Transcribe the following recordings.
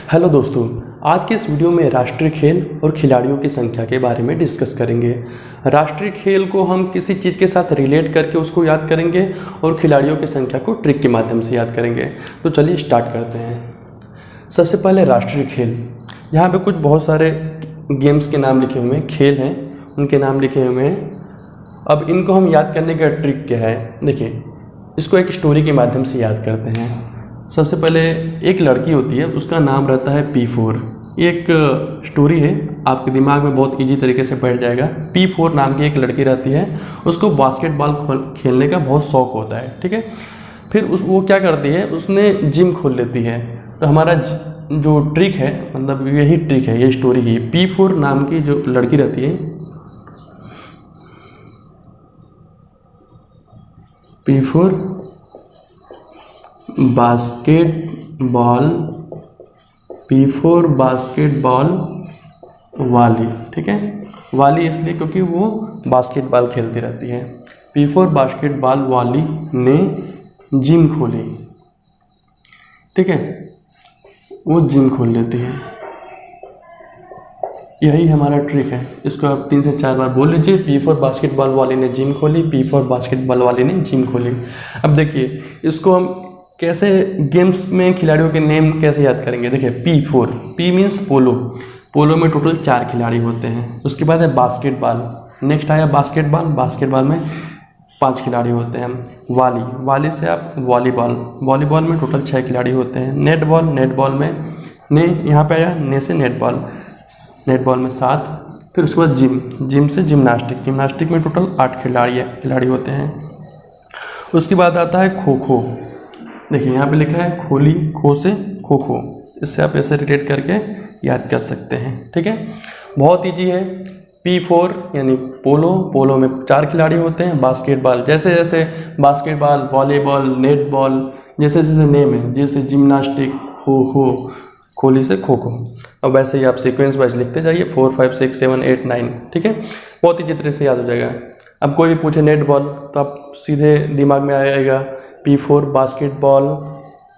Hello दोस्तों, आज के इस वीडियो में राष्ट्रीय खेल और खिलाड़ियों की संख्या के बारे में डिस्कस करेंगे। राष्ट्रीय खेल को हम किसी चीज़ के साथ रिलेट करके उसको याद करेंगे और खिलाड़ियों की संख्या को ट्रिक के माध्यम से याद करेंगे। तो चलिए स्टार्ट करते हैं। सबसे पहले राष्ट्रीय खेल, यहाँ पे कुछ बहुत सारे गेम्स के नाम लिखे हुए हैं, खेल हैं उनके नाम लिखे हुए हैं। अब इनको हम याद करने का ट्रिक क्या है, देखिए इसको एक स्टोरी के माध्यम से याद करते हैं। सबसे पहले एक लड़की होती है, उसका नाम रहता है P4। ये एक स्टोरी है, आपके दिमाग में बहुत इजी तरीके से बैठ जाएगा। P4 नाम की एक लड़की रहती है, उसको बास्केटबॉल खेलने का बहुत शौक होता है, ठीक है। फिर वो क्या करती है, उसने जिम खोल लेती है। तो हमारा जो ट्रिक है, मतलब यही ट्रिक है, ये स्टोरी ही। P4 नाम की जो लड़की रहती है, P4 बास्केटबॉल, P4 बास्केटबॉल वाली, ठीक है। वाली इसलिए क्योंकि वो बास्केटबॉल खेलती रहती है। P4 बास्केटबॉल वाली ने जिम खोली, ठीक है, वो जिम खोल लेती है। यही हमारा ट्रिक है, इसको आप 3 से 4 बार बोल लीजिए। P4 बास्केटबॉल वाली ने जिम खोली, P4 बास्केटबॉल वाली ने जिम खोली। अब देखिए इसको हम कैसे गेम्स में खिलाड़ियों के नेम कैसे याद करेंगे। देखिए P4, P मीन्स पोलो। पोलो में टोटल 4 खिलाड़ी होते हैं। उसके बाद है बास्केटबॉल, नेक्स्ट आया बास्केटबॉल, बास्केटबॉल में 5 खिलाड़ी होते हैं। वाली, वाली से आप वॉलीबॉल, वॉलीबॉल में टोटल 6 खिलाड़ी होते हैं। नेटबॉल, नेटबॉल में ने यहाँ पे आया, ने से नेटबॉल, नेटबॉल में 7। फिर उसके बाद जिम, जिम से जिम्नास्टिक, जिम्नास्टिक में टोटल 8 खिलाड़ी होते हैं। उसके बाद आता है खो खो। देखिए यहाँ पे लिखा है खोली, खो से खो खो, इससे आप ऐसे रिलेट करके याद कर सकते हैं, ठीक है। बहुत ईजी है। P4 यानी पोलो, पोलो में 4 खिलाड़ी होते हैं। बास्केटबॉल, जैसे जैसे बास्केटबॉल, वॉलीबॉल, नेटबॉल, जैसे जैसे नेम है, जैसे जिम्नास्टिक, खो खो, खोली से खो खो। अब वैसे ही आप सीक्वेंस वाइज लिखते जाइए, 4 5 6 7 8 9, ठीक है। बहुत ही तरह से याद हो जाएगा। अब कोई भी पूछे नेटबॉल तो आप सीधे दिमाग में आएगा P4 बास्केटबॉल,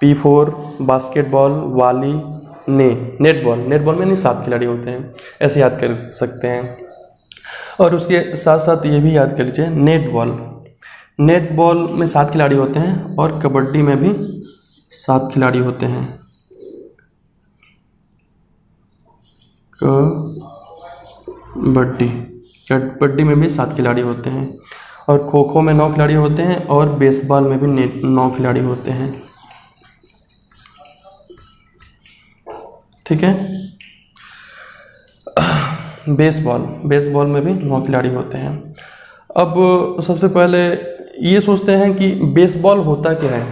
P4 बास्केटबॉल वाली ने नेटबॉल, नेटबॉल में नहीं 7 खिलाड़ी होते हैं, ऐसे याद कर सकते हैं। और उसके साथ साथ ये भी याद कर लीजिए नेटबॉल, नेटबॉल में 7 खिलाड़ी होते हैं और कबड्डी में भी 7 खिलाड़ी होते हैं। कबड्डी में भी 7 खिलाड़ी होते हैं और खो खो में 9 खिलाड़ी होते हैं और बेसबॉल में भी 9 खिलाड़ी होते हैं, ठीक है। बेसबॉल में भी 9 खिलाड़ी होते हैं। अब सबसे पहले ये सोचते हैं कि बेसबॉल होता क्या है।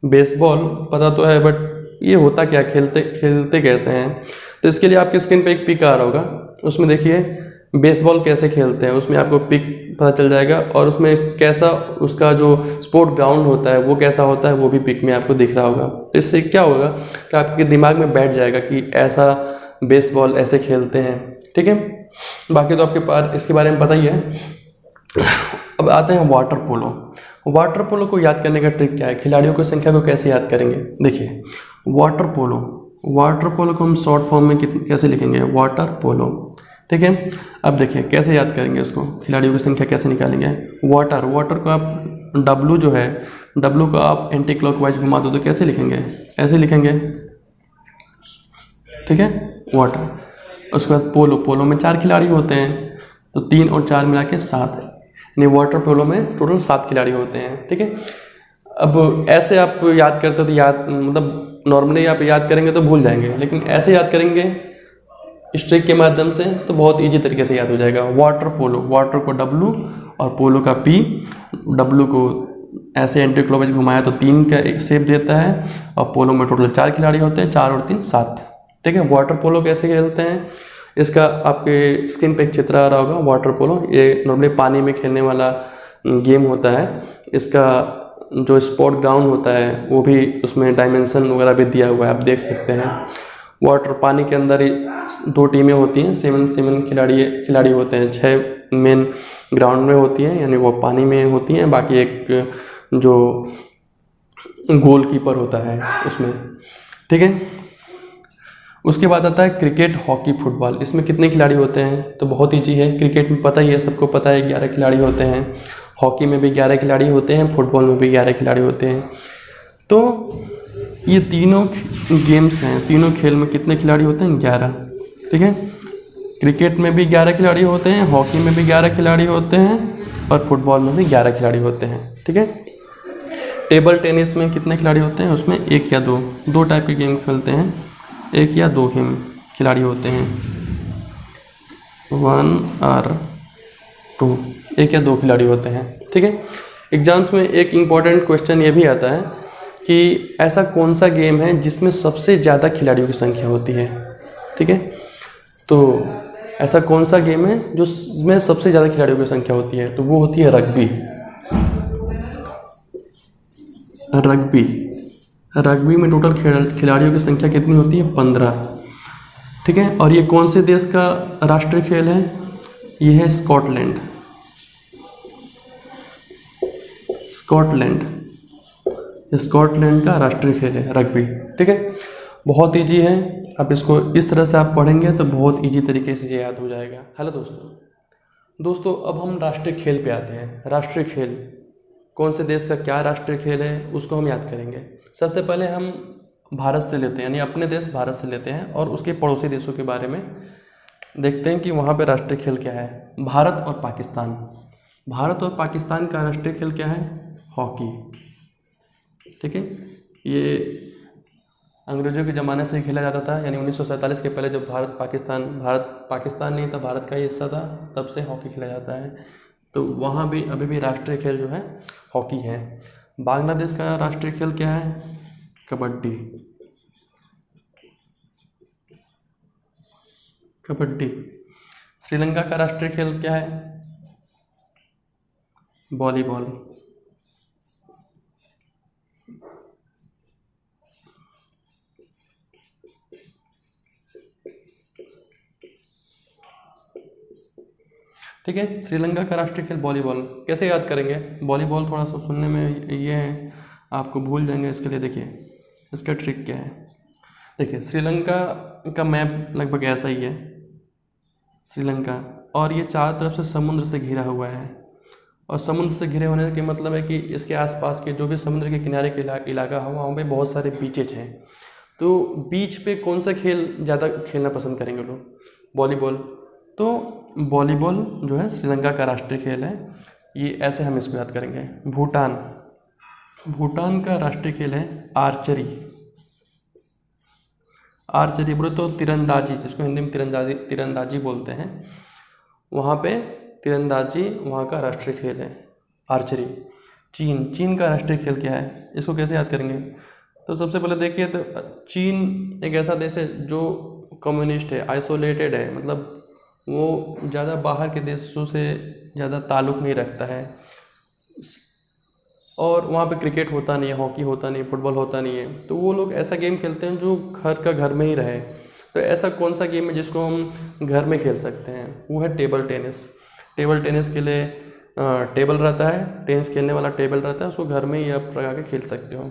बेसबॉल पता तो है, बट ये होता क्या, खेलते कैसे हैं। तो इसके लिए आपकी स्क्रीन पे एक पिक आ रहा होगा, उसमें देखिए बेसबॉल कैसे खेलते हैं, उसमें आपको पिक पता चल जाएगा। और उसमें कैसा उसका जो स्पोर्ट ग्राउंड होता है वो कैसा होता है, वो भी पिक में आपको दिख रहा होगा। तो इससे क्या होगा कि आपके दिमाग में बैठ जाएगा कि ऐसा बेसबॉल ऐसे खेलते हैं, ठीक है। बाकी तो आपके पास इसके बारे में पता ही है। अब आते हैं वाटर पोलो। वाटर पोलो को याद करने का ट्रिक क्या है, खिलाड़ियों की संख्या को कैसे याद करेंगे। देखिए वाटर पोलो को हम शॉर्ट फॉर्म में कैसे लिखेंगे, वाटर पोलो, ठीक है। अब देखिए कैसे याद करेंगे उसको, खिलाड़ियों की संख्या कैसे निकालेंगे। वाटर को आप W जो है, W को आप एंटी क्लॉकवाइज घुमा दो तो कैसे लिखेंगे, ऐसे लिखेंगे, ठीक है, वाटर। उसके बाद पोलो में 4 खिलाड़ी होते हैं, तो 3 और 4 मिला के 7, यानी वाटर पोलो में टोटल 7 खिलाड़ी होते हैं, ठीक है। अब ऐसे आप याद करते हो तो याद, मतलब नॉर्मली आप याद करेंगे तो भूल जाएंगे, लेकिन ऐसे याद करेंगे इस ट्रिक के माध्यम से तो बहुत इजी तरीके से याद हो जाएगा। वाटर पोलो, वाटर को W और पोलो का P, W को ऐसे एंटी क्लॉकवाइज घुमाया तो 3 का एक शेप देता है, और पोलो में टोटल 4 खिलाड़ी होते हैं, 4 और 3 7, ठीक है। वाटर पोलो कैसे खेलते हैं, इसका आपके स्क्रीन पे एक चित्र आ रहा होगा। वाटर पोलो ये नॉर्मली पानी में खेलने वाला गेम होता है। इसका जो स्पोर्ट ग्राउंड होता है वो भी, उसमें डायमेंशन वगैरह भी दिया हुआ है, आप देख सकते हैं। वाटर पानी के अंदर ही 2 टीमें होती हैं, 7 खिलाड़ी होते हैं। 6 मेन ग्राउंड में होती हैं, यानी वो पानी में होती हैं, बाकी एक जो गोलकीपर होता है उसमें, ठीक है। उसके बाद आता है क्रिकेट, हॉकी, फुटबॉल। इसमें कितने खिलाड़ी होते हैं? तो बहुत ईजी है, क्रिकेट में पता ही है, सबको पता है 11 खिलाड़ी होते हैं, हॉकी में भी 11 खिलाड़ी होते हैं, फुटबॉल में भी 11 खिलाड़ी होते हैं। तो ये तीनों गेम्स हैं, तीनों खेल में कितने खिलाड़ी होते हैं? 11। ठीक है, क्रिकेट में भी 11 खिलाड़ी होते हैं, हॉकी में भी 11 खिलाड़ी होते हैं और फुटबॉल में भी 11 खिलाड़ी होते हैं। ठीक है, टेबल टेनिस में कितने खिलाड़ी होते हैं? उसमें एक या दो टाइप के गेम खेलते हैं, एक या दो गेम खिलाड़ी होते हैं, 1 और 2, एक या दो खिलाड़ी होते हैं। ठीक है, एग्जाम्स में एक इम्पॉर्टेंट क्वेश्चन ये भी आता है कि ऐसा कौन सा गेम है जिसमें सबसे ज़्यादा खिलाड़ियों की संख्या होती है। ठीक है, तो ऐसा कौन सा गेम है जो में सबसे ज़्यादा खिलाड़ियों की संख्या होती है? तो वो होती है रग्बी। रग्बी में टोटल खिलाड़ियों की संख्या कितनी होती है? 15। ठीक है, और ये कौन से देश का राष्ट्रीय खेल है? ये है स्कॉटलैंड। स्कॉटलैंड का राष्ट्रीय खेल है रग्बी। ठीक है, बहुत इजी है, आप इसको इस तरह से आप पढ़ेंगे तो बहुत इजी तरीके से ये याद हो जाएगा। हेलो दोस्तों, अब हम राष्ट्रीय खेल पे आते हैं। राष्ट्रीय खेल कौन से देश का क्या राष्ट्रीय खेल है उसको हम याद करेंगे। सबसे पहले हम भारत से लेते हैं, यानी अपने देश भारत से लेते हैं और उसके पड़ोसी देशों के बारे में देखते हैं कि वहाँ पे राष्ट्रीय खेल क्या है। भारत और पाकिस्तान का राष्ट्रीय खेल क्या है? हॉकी। ठीक है, ये अंग्रेजों के ज़माने से ही खेला जाता था, यानी 1947 के पहले जब भारत पाकिस्तान नहीं था, भारत का ही हिस्सा था, तब से हॉकी खेला जाता है। तो वहाँ भी अभी भी राष्ट्रीय खेल जो है हॉकी है। बांग्लादेश का राष्ट्रीय खेल क्या है? कबड्डी। श्रीलंका का राष्ट्रीय खेल क्या है? वॉलीबॉल। ठीक है, श्रीलंका का राष्ट्रीय खेल वॉलीबॉल। कैसे याद करेंगे? वॉलीबॉल थोड़ा सा सुनने में ये है, आपको भूल जाएंगे। इसके लिए देखिए इसका ट्रिक क्या है। देखिए श्रीलंका का मैप लगभग ऐसा ही है, श्रीलंका, और ये चारों तरफ से समुद्र से घिरा हुआ है। और समुद्र से घिरे होने के मतलब है कि इसके आसपास के जो भी समुद्र के किनारे के इलाका हो वहाँ पे बहुत सारे बीचेज हैं। तो बीच पे कौन सा खेल ज़्यादा खेलना पसंद करेंगे लोग? वॉलीबॉल। तो वॉलीबॉल जो है श्रीलंका का राष्ट्रीय खेल है। ये ऐसे हम इसको याद करेंगे। भूटान का राष्ट्रीय खेल है आर्चरी बोले तो तीरंदाजी, जिसको हिंदी में तीरंदाजी बोलते हैं। वहाँ पे तीरंदाजी वहाँ का राष्ट्रीय खेल है, आर्चरी। चीन का राष्ट्रीय खेल क्या है? इसको कैसे याद करेंगे? तो सबसे पहले देखिए तो चीन एक ऐसा देश है जो कम्युनिस्ट है, आइसोलेटेड है, मतलब वो ज़्यादा बाहर के देशों से ज़्यादा ताल्लुक़ नहीं रखता है। और वहाँ पे क्रिकेट होता नहीं है, हॉकी होता नहीं, फुटबॉल होता नहीं है। तो वो लोग ऐसा गेम खेलते हैं जो घर में ही रहे। तो ऐसा कौन सा गेम है जिसको हम घर में खेल सकते हैं? वो है टेबल टेनिस के लिए टेबल रहता है, टेनिस खेलने वाला टेबल रहता है, उसको घर में ही आप लगा के खेल सकते हो।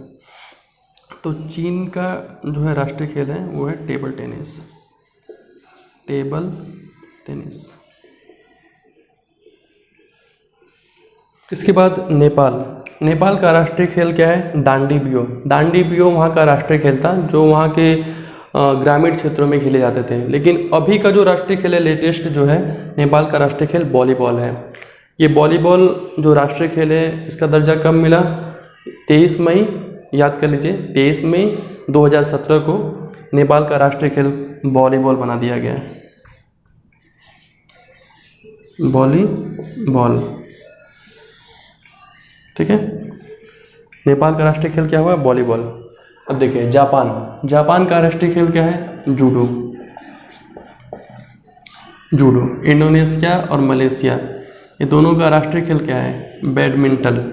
तो चीन का जो है राष्ट्रीय खेल है वो है टेबल टेनिस। इसके बाद नेपाल का राष्ट्रीय खेल क्या है? डांडी बियो वहाँ का राष्ट्रीय खेल था, जो वहाँ के ग्रामीण क्षेत्रों में खेले जाते थे। लेकिन अभी का जो राष्ट्रीय खेल है, लेटेस्ट जो है नेपाल का राष्ट्रीय खेल वॉलीबॉल है। ये वॉलीबॉल जो राष्ट्रीय खेल है, इसका दर्जा कब मिला? 23 मई, याद कर लीजिए, 23 मई 2017 को नेपाल का राष्ट्रीय खेल वॉलीबॉल बना दिया गया। वॉलीबॉल, ठीक है। नेपाल का राष्ट्रीय खेल क्या हुआ? वॉलीबॉल। अब देखिए जापान का राष्ट्रीय खेल क्या है? जूडो। इंडोनेशिया और मलेशिया, ये दोनों का राष्ट्रीय खेल क्या है? बैडमिंटन।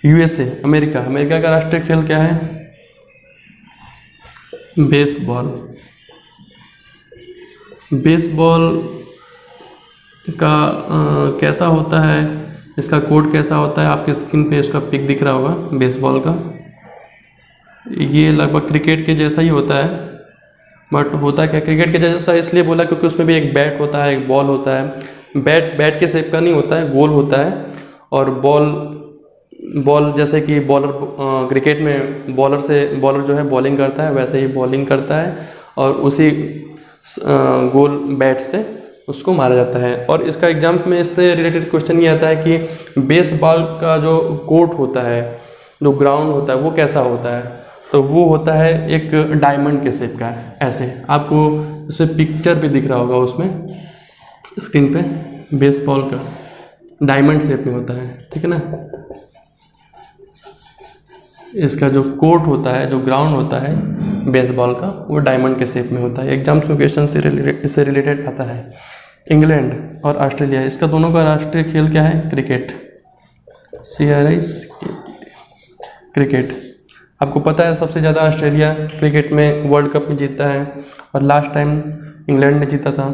यूएसए, अमेरिका का राष्ट्रीय खेल क्या है? बेसबॉल का कैसा होता है इसका कोड कैसा होता है, आपके स्क्रीन पे इसका पिक दिख रहा होगा बेसबॉल का। ये लगभग क्रिकेट के जैसा ही होता है, बट होता क्या क्रिकेट के जैसा इसलिए बोला क्योंकि उसमें भी एक बैट होता है, एक बॉल होता है। बैट के शेप का नहीं होता है, गोल होता है। और बॉल जैसे कि बॉलर क्रिकेट में बॉलर जो है बॉलिंग करता है, वैसे ही बॉलिंग करता है और उसी गोल बैट से उसको मारा जाता है। और इसका एग्जाम में इससे रिलेटेड क्वेश्चन ये आता है कि बेसबॉल का जो कोर्ट होता है, जो ग्राउंड होता है, वो कैसा होता है। तो वो होता है एक डायमंड के शेप का, ऐसे आपको इसमें पिक्चर भी दिख रहा होगा उसमें स्क्रीन पे, बेसबॉल का डायमंड शेप में होता है, ठीक है ना। इसका जो कोर्ट होता है, जो ग्राउंड होता है बेसबॉल का, वो डायमंड के शेप में होता है। एग्जाम्स में क्वेश्चन इससे रिलेटेड आता है। इंग्लैंड और ऑस्ट्रेलिया, इसका दोनों का राष्ट्रीय खेल क्या है, क्रिकेट। क्रिकेट। आपको पता है सबसे ज़्यादा ऑस्ट्रेलिया क्रिकेट में वर्ल्ड कप में जीता है और लास्ट टाइम इंग्लैंड ने जीता था।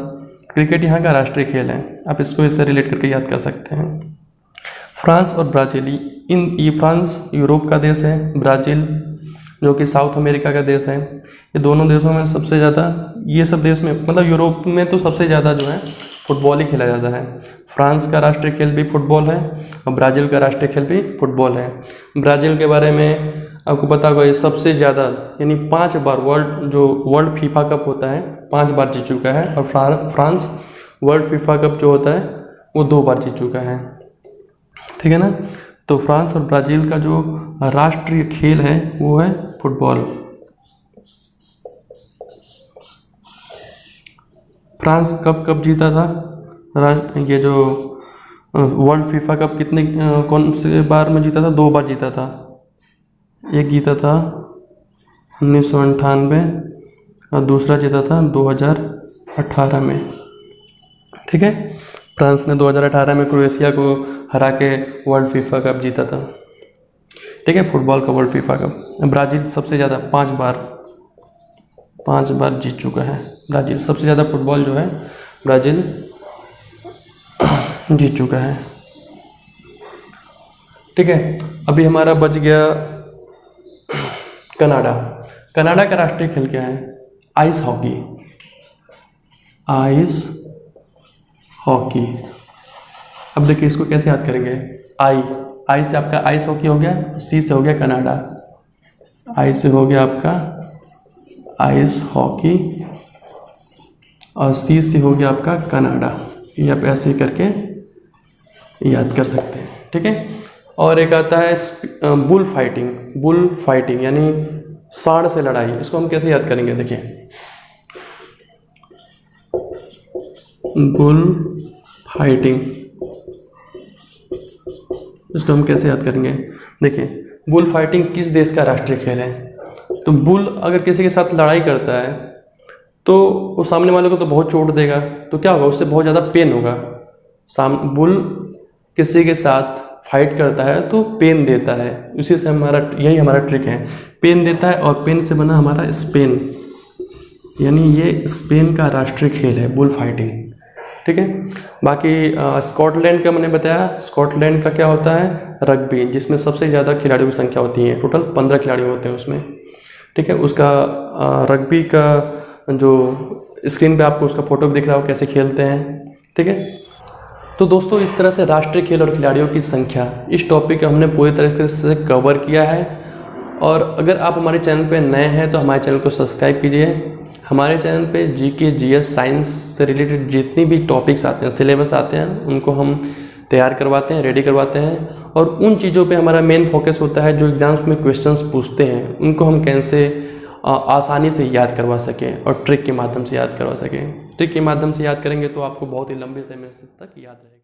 क्रिकेट यहाँ का राष्ट्रीय खेल है, आप इसको इससे रिलेट करके याद कर सकते हैं। फ्रांस और ब्राज़ील, ये फ्रांस यूरोप का देश है, ब्राज़ील जो कि साउथ अमेरिका का देश है। ये दोनों देशों में सबसे ज़्यादा, ये सब देश में मतलब यूरोप में तो सबसे ज़्यादा जो है फुटबॉल ही खेला जाता है। फ्रांस का राष्ट्रीय खेल भी फुटबॉल है और ब्राज़ील का राष्ट्रीय खेल भी फुटबॉल है। ब्राज़ील के बारे में आपको पता होगा, ये सबसे ज़्यादा यानी 5 बार वर्ल्ड फीफा कप होता है 5 बार जीत चुका है। और फ्रांस वर्ल्ड फीफा कप जो होता है वो 2 बार जीत चुका है, ठीक है ना। तो फ्रांस और ब्राज़ील का जो राष्ट्रीय खेल है वो है फुटबॉल। फ्रांस कब जीता था ये जो वर्ल्ड फीफा कप, कौन से बार में जीता था, 2 बार जीता था। एक जीता था 1998 और दूसरा जीता था 2018 में, ठीक है। फ्रांस ने 2018 में क्रोएशिया को हरा के वर्ल्ड फीफा कप जीता था, ठीक है, फुटबॉल का वर्ल्ड फीफा कप। ब्राज़ील सबसे ज़्यादा 5 बार जीत चुका है। ब्राज़ील सबसे ज़्यादा फुटबॉल जो है ब्राज़ील जीत चुका है, ठीक है। अभी हमारा बच गया कनाडा का राष्ट्रीय खेल क्या है, आइस हॉकी। अब देखिए इसको कैसे याद करेंगे। आई से आपका आइस हॉकी हो गया, सी से हो गया कनाडा, आई से हो गया आपका आइस हॉकी और सी से हो गया आपका कनाडा। ये आप ऐसे ही करके याद कर सकते हैं, ठीक है। और एक आता है बुल फाइटिंग यानी सांड से लड़ाई। इसको हम कैसे याद करेंगे, देखिए बुल फाइटिंग, इसको हम कैसे याद करेंगे। देखिए बुल फाइटिंग किस देश का राष्ट्रीय खेल है। तो बुल अगर किसी के साथ लड़ाई करता है तो वो सामने वाले को तो बहुत चोट देगा, तो क्या होगा, उससे बहुत ज़्यादा पेन होगा। बुल किसी के साथ फाइट करता है तो पेन देता है, उसी से यही हमारा ट्रिक है, पेन देता है। और पेन से बना हमारा स्पेन, यानी ये स्पेन का राष्ट्रीय खेल है बुल फाइटिंग, ठीक है। बाकी स्कॉटलैंड का मैंने बताया, स्कॉटलैंड का क्या होता है, रग्बी, जिसमें सबसे ज़्यादा खिलाड़ियों की संख्या होती है, टोटल 15 खिलाड़ी होते हैं उसमें, ठीक है। उसका रग्बी का जो स्क्रीन पे आपको उसका फोटो भी दिख रहा हो कैसे खेलते हैं, ठीक है। तो दोस्तों इस तरह से राष्ट्रीय खेल और खिलाड़ियों की संख्या, इस टॉपिक को हमने पूरी तरीके से कवर किया है। और अगर आप हमारे चैनल पे नए हैं तो हमारे चैनल को सब्सक्राइब कीजिए। हमारे चैनल पे जीके, जीएस, साइंस से रिलेटेड जितनी भी टॉपिक्स आते हैं, सिलेबस आते हैं, उनको हम तैयार करवाते हैं, रेडी करवाते हैं। और उन चीज़ों पे हमारा मेन फोकस होता है जो एग्जाम्स में क्वेश्चंस पूछते हैं, उनको हम कैसे आसानी से याद करवा सकें और ट्रिक के माध्यम से याद करवा सकें। ट्रिक के माध्यम से याद करेंगे तो आपको बहुत ही लंबे समय तक याद रहेगा।